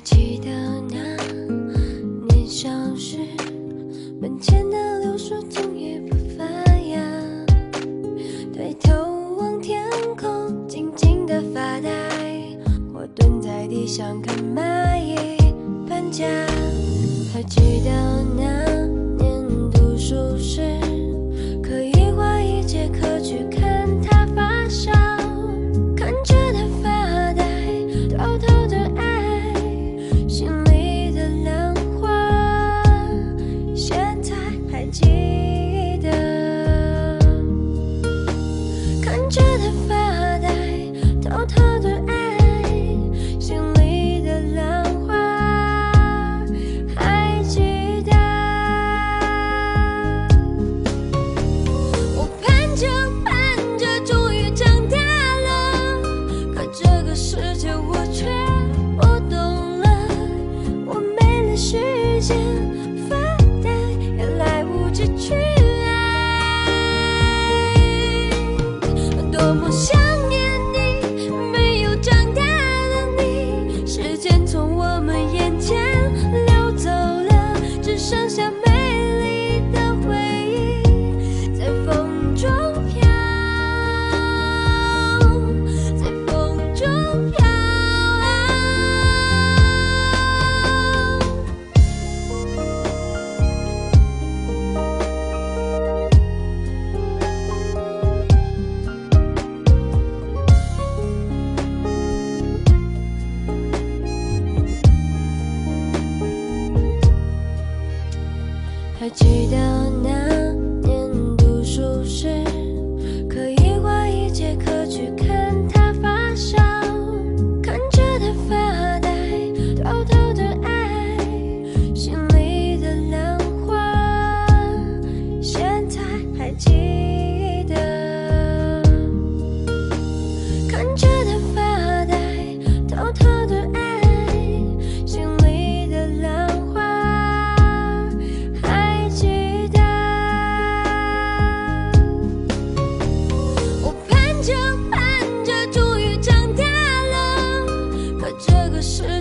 记得那年少时，门前的柳树总也不发芽。抬头望天空，静静的发呆，或蹲在地上看蚂蚁搬家。还记得那年读书时，可以花一节课去看它发烧，看着它发呆，偷偷的爱，心里的浪花，现在还记得。看着它发呆，偷偷的爱，心里的浪花，还记得。我盼着盼着，终于长大了，可这个世界我却不懂了。我没了时间发呆，也来不及去爱。多么想念你，没有长大的你，时间从我们眼前溜走了，只剩下美丽的回忆在风中飘，在风中飘。还记得那年读书时，可以花一节课去看它发烧，看着它发呆，偷偷的爱，心里的浪花，现在还记得。看着它发呆，偷偷的爱，心里的浪花，还记得。我盼着盼着，终于长大了，可这个世